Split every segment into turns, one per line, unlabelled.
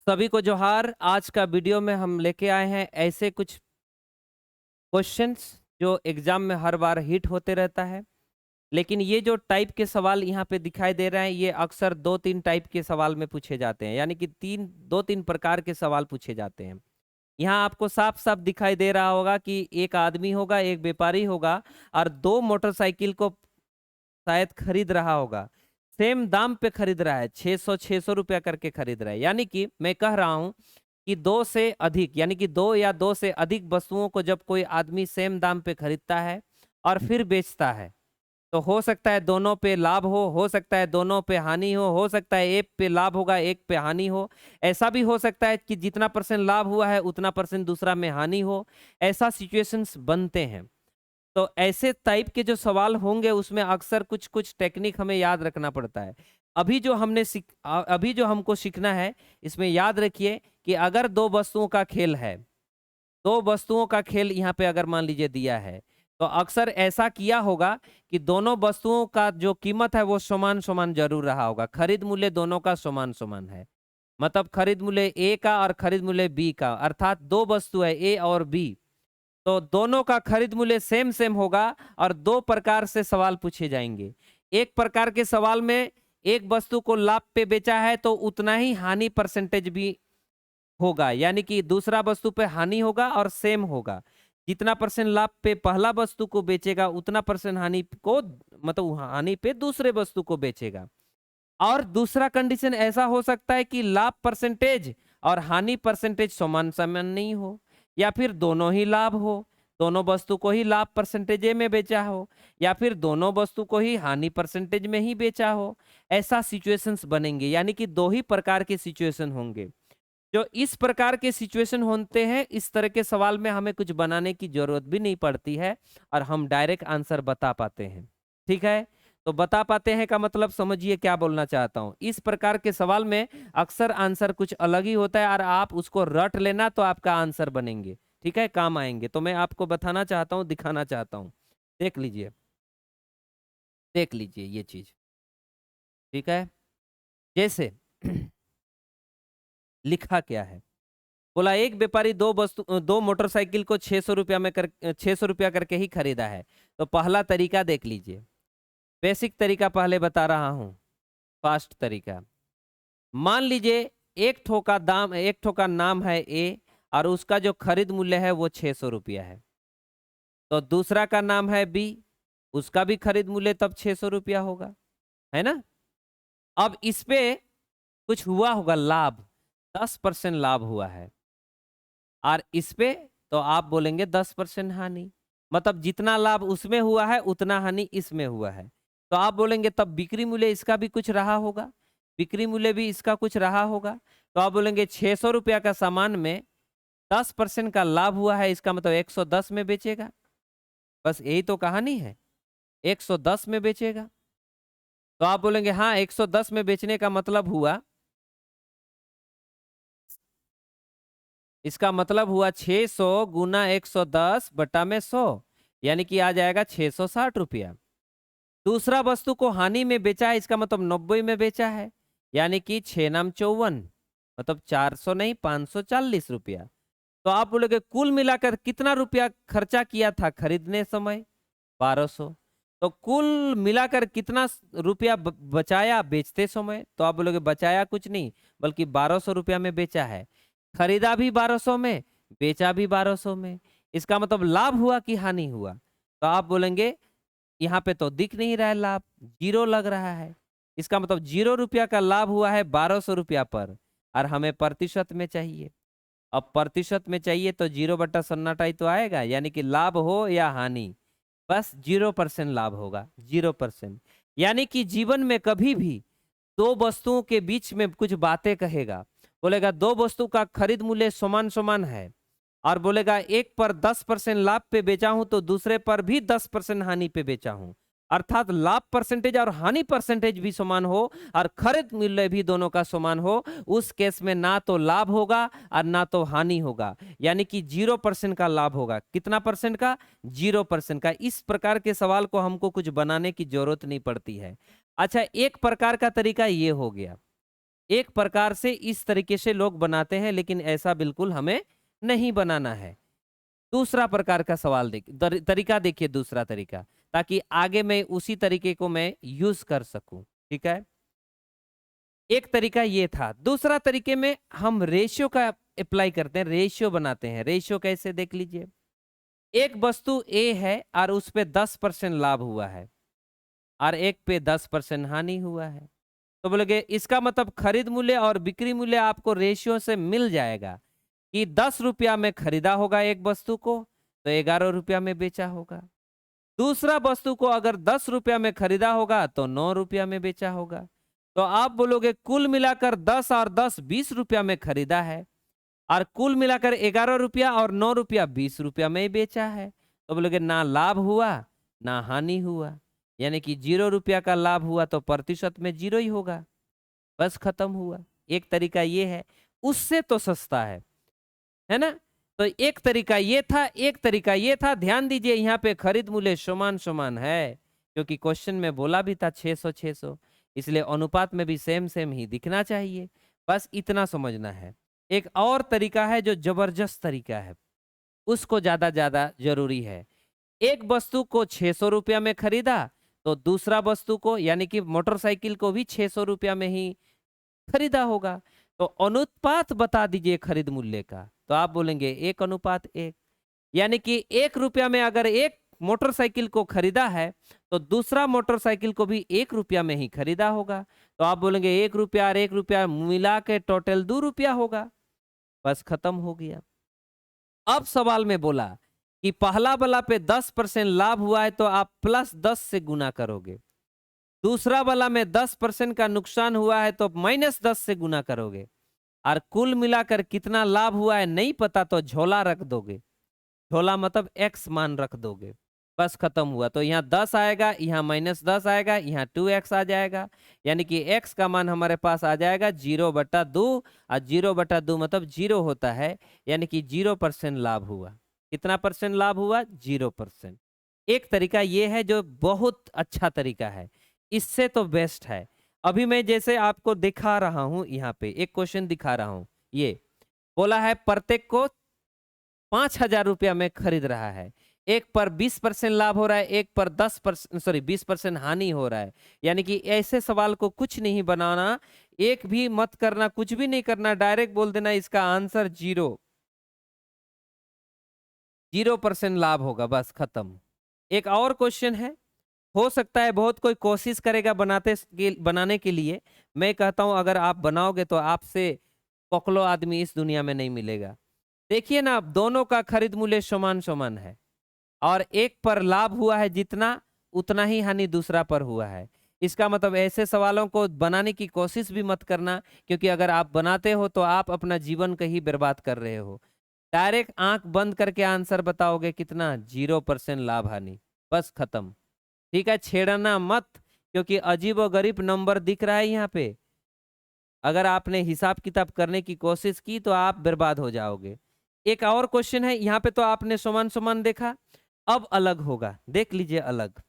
सभी को जोहार। आज का वीडियो में हम लेके आए हैं ऐसे कुछ क्वेश्चंस जो एग्जाम में हर बार हिट होते रहता है। लेकिन ये जो टाइप के सवाल यहाँ पे दिखाई दे रहे हैं, ये अक्सर दो तीन टाइप के सवाल में पूछे जाते हैं, यानी कि दो तीन प्रकार के सवाल पूछे जाते हैं। यहाँ आपको साफ साफ दिखाई दे रहा होगा कि एक आदमी होगा, एक व्यापारी होगा और दो मोटरसाइकिल को शायद खरीद रहा होगा। सेम दाम पे खरीद रहा है, 600 रुपया करके खरीद रहा है। यानी कि मैं कह रहा हूं कि दो से अधिक, यानी कि दो या दो से अधिक वस्तुओं को जब कोई आदमी सेम दाम पे खरीदता है और फिर बेचता है, तो हो सकता है दोनों पे लाभ हो सकता है दोनों पे हानि हो सकता है एक पे लाभ होगा एक पे हानि हो। ऐसा भी हो सकता है कि जितना परसेंट लाभ हुआ है उतना परसेंट दूसरा में हानि हो। ऐसा सिचुएशंस बनते हैं। तो ऐसे टाइप के जो सवाल होंगे उसमें अक्सर कुछ कुछ टेक्निक हमें याद रखना पड़ता है। अभी जो हमको सीखना है, इसमें याद रखिए कि अगर दो वस्तुओं का खेल है, दो वस्तुओं का खेल यहाँ पे अगर मान लीजिए दिया है, तो अक्सर ऐसा किया होगा कि दोनों वस्तुओं का जो कीमत है वो समान समान जरूर रहा होगा। खरीद मूल्य दोनों का समान समान है, मतलब खरीद मूल्य ए का और खरीद मूल्य बी का, अर्थात दो वस्तु है ए और बी, तो दोनों का खरीद मूल्य सेम सेम होगा और दो प्रकार से सवाल पूछे जाएंगे। एक प्रकार के सवाल में एक वस्तु को लाभ पे बेचा है तो उतना ही हानि परसेंटेज भी होगा, यानी कि दूसरा वस्तु पे हानि होगा और सेम होगा। जितना परसेंट लाभ पे पहला वस्तु को बेचेगा उतना परसेंट हानि को, मतलब हानि पे दूसरे वस्तु को बेचेगा। और दूसरा कंडीशन ऐसा हो सकता है कि लाभ परसेंटेज और हानि परसेंटेज समान समान नहीं हो, या फिर दोनों ही लाभ हो, दोनों वस्तु को ही लाभ परसेंटेज में बेचा हो, या फिर दोनों वस्तु को ही हानि परसेंटेज में ही बेचा हो। ऐसा सिचुएशंस बनेंगे, यानी कि दो ही प्रकार के सिचुएशन होंगे। जो इस प्रकार के सिचुएशन होते हैं, इस तरह के सवाल में हमें कुछ बनाने की जरूरत भी नहीं पड़ती है और हम डायरेक्ट आंसर बता पाते हैं। ठीक है, तो बता पाते हैं का मतलब समझिए क्या बोलना चाहता हूं। इस प्रकार के सवाल में अक्सर आंसर कुछ अलग ही होता है और आप उसको रट लेना तो आपका आंसर बनेंगे। ठीक है, काम आएंगे। तो मैं आपको बताना चाहता हूं, दिखाना चाहता हूं। देख लीजिए, देख लीजिए ये चीज। ठीक है, जैसे लिखा क्या है, बोला एक व्यापारी दो मोटरसाइकिल को 600 रुपया करके ही खरीदा है। तो पहला तरीका देख लीजिए, बेसिक तरीका पहले बता रहा हूं, फास्ट तरीका। मान लीजिए एक ठो का नाम है ए और उसका जो खरीद मूल्य है वो 600 रुपया है। तो दूसरा का नाम है बी, उसका भी खरीद मूल्य तब 600 रुपया होगा, है ना। अब इस पे कुछ हुआ होगा लाभ, 10% लाभ हुआ है, और इस पे तो आप बोलेंगे 10% हानि, मतलब जितना लाभ उसमें हुआ है उतना हानि इसमें हुआ है। तो आप बोलेंगे तब बिक्री मूल्य इसका भी कुछ रहा होगा, बिक्री मूल्य भी इसका कुछ रहा होगा। तो आप बोलेंगे 600 रुपया का सामान में 10% का लाभ हुआ है, इसका मतलब 110 में बेचेगा। बस यही तो कहानी है, 110 में बेचेगा। तो आप बोलेंगे हाँ 110 में बेचने का मतलब हुआ, इसका मतलब हुआ 600 गुना 110 बटा में 100, यानी कि आ जाएगा 660 रुपया। दूसरा वस्तु को हानि में बेचा है, इसका मतलब 90 में बेचा है, यानी कि 6 नाम 54, मतलब 400 नहीं 540 रुपया। तो आप बोलोगे कुल मिलाकर कितना रुपया खर्चा किया था खरीदने समय, 1200। तो कुल मिलाकर कितना रुपया बचाया बेचते समय, तो आप बोलोगे बचाया कुछ नहीं बल्कि 1200 रुपया में बेचा है। खरीदा भी 1200 में, बेचा भी 1200 में, इसका मतलब लाभ हुआ कि हानि हुआ। तो आप बोलेंगे यहाँ पे तो दिख नहीं रहा है लाभ, जीरो लग रहा है, इसका मतलब 0 रुपया का लाभ हुआ है 1200 रुपया पर, और हमें प्रतिशत में चाहिए। अब प्रतिशत में चाहिए तो 0/सन्नाटा ही तो आएगा, यानी कि लाभ हो या हानि, बस 0% लाभ होगा, 0%। यानी कि जीवन में कभी भी दो वस्तुओं के बीच में कुछ बातें कहेगा, बोलेगा दो वस्तु का खरीद मूल्य समान समान है, और बोलेगा एक पर 10% लाभ पे बेचा हूं तो दूसरे पर भी 10% हानि पे बेचा हूं, अर्थात लाभ परसेंटेज और हानि परसेंटेज भी समान हो और खरीद मूल्य भी दोनों का समान हो, उस केस में ना तो लाभ होगा और ना तो हानि होगा, यानी कि 0% का लाभ होगा। कितना परसेंट का? 0% का। इस प्रकार के सवाल को हमको कुछ बनाने की जरूरत नहीं पड़ती है। अच्छा, एक प्रकार का तरीका ये हो गया। एक प्रकार से इस तरीके से लोग बनाते हैं, लेकिन ऐसा बिल्कुल हमें नहीं बनाना है। दूसरा प्रकार का सवाल तरीका देखिए, दूसरा तरीका, ताकि आगे मैं उसी तरीके को मैं यूज कर सकूं। ठीक है, एक तरीका ये था। दूसरा तरीके में हम रेशियो का अप्लाई करते हैं, रेशियो बनाते हैं। रेशियो कैसे, देख लीजिए। एक वस्तु ए है और उस पे 10% लाभ हुआ है और एक पे 10% हानि हुआ है। तो बोलोगे इसका मतलब खरीद मूल्य और बिक्री मूल्य आपको रेशियो से मिल जाएगा कि 10 रुपया में खरीदा होगा एक वस्तु को, तो 11 रुपया में बेचा होगा। दूसरा वस्तु को अगर 10 रुपया में खरीदा होगा तो 9 रुपया में बेचा होगा। तो आप बोलोगे कुल मिलाकर 10 और 10 20 रुपया में खरीदा है और कुल मिलाकर 11 रुपया और 9 रुपया 20 रुपया में ही बेचा है। तो बोलोगे ना लाभ हुआ ना हानि हुआ, यानी कि 0 रुपया का लाभ हुआ तो प्रतिशत में 0 ही होगा, बस खत्म हुआ। एक तरीका ये है, उससे तो सस्ता है ना। तो एक तरीका ये था, एक तरीका ये था। ध्यान दीजिए यहाँ पे खरीद मूल्य समान समान है, क्योंकि क्वेश्चन में बोला भी था 600 600, इसलिए अनुपात में भी सेम सेम ही दिखना चाहिए। बस इतना समझना है। एक और तरीका है जो जबरदस्त तरीका है, उसको ज्यादा जरूरी है। एक वस्तु को 600 रुपया में खरीदा तो दूसरा वस्तु को यानी कि मोटरसाइकिल को भी 600 रुपया में ही खरीदा होगा। तो अनुपात बता दीजिए खरीद मूल्य का, तो आप बोलेंगे 1:1, यानी कि 1 रुपया में अगर एक मोटरसाइकिल को खरीदा है तो दूसरा मोटरसाइकिल को भी 1 रुपया में ही खरीदा होगा। तो आप बोलेंगे 1 रुपया और 1 रुपया मिला के टोटल 2 रुपया होगा, बस खत्म हो गया। अब सवाल में बोला कि पहला वाला पे 10% लाभ हुआ है तो आप +10 से गुना करोगे, दूसरा वाला में 10% का नुकसान हुआ है तो -10 से गुना करोगे, और कुल मिलाकर कितना लाभ हुआ है नहीं पता तो झोला रख दोगे। झोला मतलब x मान रख दोगे, बस खत्म हुआ। तो यहाँ 10 आएगा, यहाँ -10 आएगा, यहाँ 2x आ जाएगा, यानी कि x का मान हमारे पास आ जाएगा 0/2, और 0/2 मतलब 0 होता है, यानी कि 0% लाभ हुआ। कितना परसेंट लाभ हुआ? 0%। एक तरीका ये है जो बहुत अच्छा तरीका है, इससे तो बेस्ट है। अभी मैं जैसे आपको दिखा रहा हूं, यहाँ पे एक क्वेश्चन दिखा रहा हूं, ये बोला है प्रत्येक को 5,000 रुपया में खरीद रहा है, एक पर 20% लाभ हो रहा है, एक पर 20% हानि हो रहा है। यानी कि ऐसे सवाल को कुछ नहीं बनाना, एक भी मत करना, कुछ भी नहीं करना, डायरेक्ट बोल देना इसका आंसर 0% लाभ होगा, बस खत्म। एक और क्वेश्चन है, हो सकता है बहुत कोई कोशिश करेगा बनाने के लिए। मैं कहता हूं अगर आप बनाओगे तो आपसे पकलो आदमी इस दुनिया में नहीं मिलेगा। देखिए ना, दोनों का खरीद मूल्य समान समान है और एक पर लाभ हुआ है जितना, उतना ही हानि दूसरा पर हुआ है। इसका मतलब ऐसे सवालों को बनाने की कोशिश भी मत करना, क्योंकि अगर आप बनाते हो तो आप अपना जीवन कहीं बर्बाद कर रहे हो। डायरेक्ट आंख बंद करके आंसर बताओगे कितना, 0% लाभ हानि, बस खत्म। ठीक है, छेड़ना मत, क्योंकि अजीब और गरीब नंबर दिख रहा है यहाँ पे। अगर आपने हिसाब किताब करने की कोशिश की तो आप बर्बाद हो जाओगे। एक और क्वेश्चन है, यहाँ पे तो आपने समान समान देखा, अब अलग होगा, देख लीजिए अलग।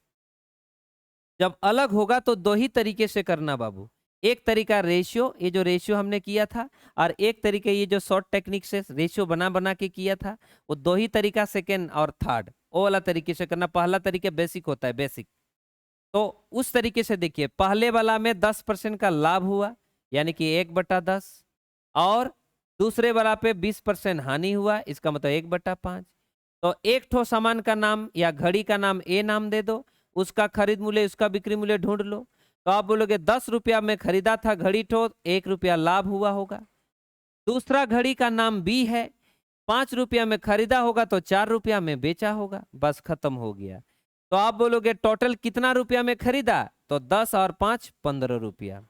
जब अलग होगा तो दो ही तरीके से करना बाबू। एक तरीका रेशियो, ये जो रेशियो हमने किया था, और एक तरीके ये जो शॉर्ट टेक्निक से रेशियो बना बना के किया था, वो दो ही तरीका, सेकेंड और थर्ड, वो वाला तरीके से करना। पहला तरीका बेसिक होता है, बेसिक। तो उस तरीके से देखिए, पहले वाला में 10% का लाभ हुआ, यानी कि 1/10, और दूसरे वाला पे 20% हानि हुआ, इसका मतलब 1/5। तो एक ठो सामान का नाम या घड़ी का नाम ए नाम दे दो, उसका खरीद मूल्य, उसका बिक्री मूल्य ढूंढ लो। तो आप बोलोगे 10 रुपया में खरीदा था घड़ी ठो, 1 रुपया लाभ हुआ होगा। दूसरा घड़ी का नाम बी है, 5 रुपया में खरीदा होगा तो 4 रुपया में बेचा होगा, बस खत्म हो गया। तो आप बोलोगे टोटल कितना रुपया में खरीदा, तो 10 और 5 15 रुपया।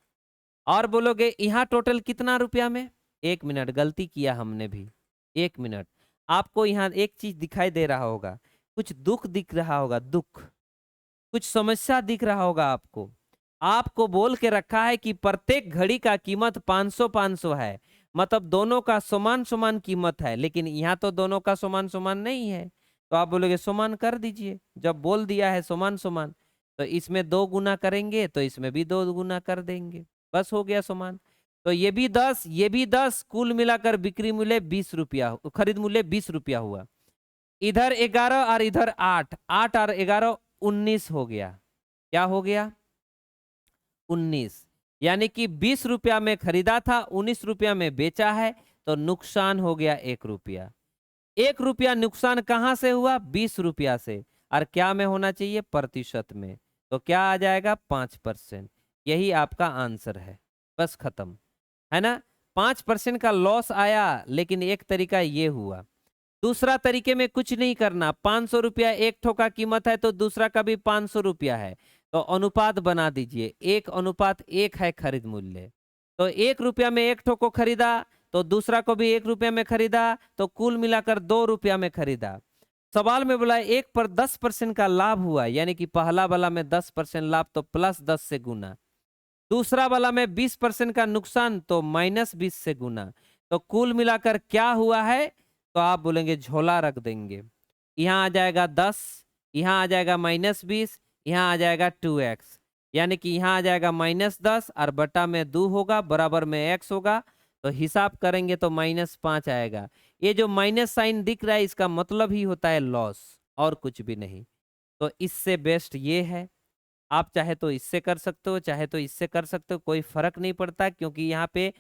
और बोलोगे यहाँ टोटल कितना रुपया में, 1 मिनट, गलती किया हमने भी, 1 मिनट। आपको यहाँ एक चीज दिखाई दे रहा होगा, कुछ दुख दिख रहा होगा, दुख, कुछ समस्या दिख रहा होगा आपको। आपको बोल के रखा है कि प्रत्येक घड़ी का कीमत 500 है, मतलब दोनों का समान समान कीमत है, लेकिन यहाँ तो दोनों का समान समान नहीं है। तो आप बोलोगे समान कर दीजिए, जब बोल दिया है समान समान, तो इसमें 2 गुना करेंगे तो इसमें भी 2 गुना कर देंगे, बस हो गया समान। तो ये भी 10, ये भी 10, कुल मिलाकर बिक्री मूल्य 20 रुपया, खरीद मूल्य 20 रुपया हुआ। इधर 11 और इधर 8, 8 और 11 19 हो गया। क्या हो गया? 19। यानी कि 20 रुपया में खरीदा था, 19 रुपया में बेचा है, तो नुकसान हो गया 1 रुपया। 1 रुपया नुकसान कहां से हुआ? 20 रुपया से। और क्या में होना चाहिए? प्रतिशत में। तो क्या आ जाएगा? 5%। यही आपका आंसर है, बस खत्म, है ना। 5% का लॉस आया, लेकिन एक तरीका ये हुआ। दूसरा तरीके में कुछ नहीं करना। 500 रुपया एक ठो का कीमत है, तो दूसरा का भी 500 रुपया है, तो अनुपात बना दीजिए, 1:1 है खरीद मूल्य। तो 1 रुपया में एक ठो को खरीदा, तो दूसरा को भी 1 रुपया में खरीदा, तो कुल मिलाकर 2 रुपया में खरीदा। सवाल में बोला 1 पर 10% का लाभ हुआ, यानी कि पहला वाला में 10% लाभ, तो +10 से गुना। दूसरा वाला में 20% का नुकसान, तो -20 से गुना। तो कुल मिलाकर क्या हुआ है? तो आप बोलेंगे झोला रख देंगे। यहाँ आ जाएगा 10, यहाँ आ जाएगा -20, यहाँ आ जाएगा 2x, यानी कि यहाँ आ जाएगा -10 और बटा में 2 होगा, बराबर में x होगा। तो हिसाब करेंगे तो -5 आएगा। ये जो माइनस साइन दिख रहा है, इसका मतलब ही होता है लॉस, और कुछ भी नहीं। तो इससे बेस्ट ये है। आप चाहे तो इससे कर सकते हो, चाहे तो इससे कर सकते हो, कोई फर्क नहीं पड़ता, क्योंकि यहाँ पे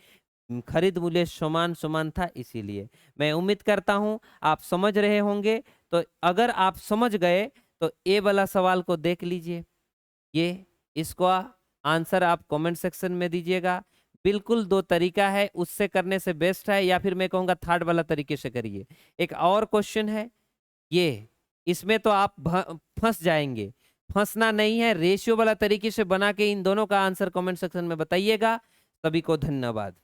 खरीद मूल्य समान समान था। इसीलिए मैं उम्मीद करता हूं आप समझ रहे होंगे। तो अगर आप समझ गए तो ए वाला सवाल को देख लीजिए, ये इसको आंसर आप कमेंट सेक्शन में दीजिएगा। बिल्कुल 2 तरीका है, उससे करने से बेस्ट है, या फिर मैं कहूँगा थर्ड वाला तरीके से करिए। एक और क्वेश्चन है ये, इसमें तो आप फंस जाएंगे। फंसना नहीं है, रेशियो वाला तरीके से बना के इन दोनों का आंसर कमेंट सेक्शन में बताइएगा। सभी को धन्यवाद।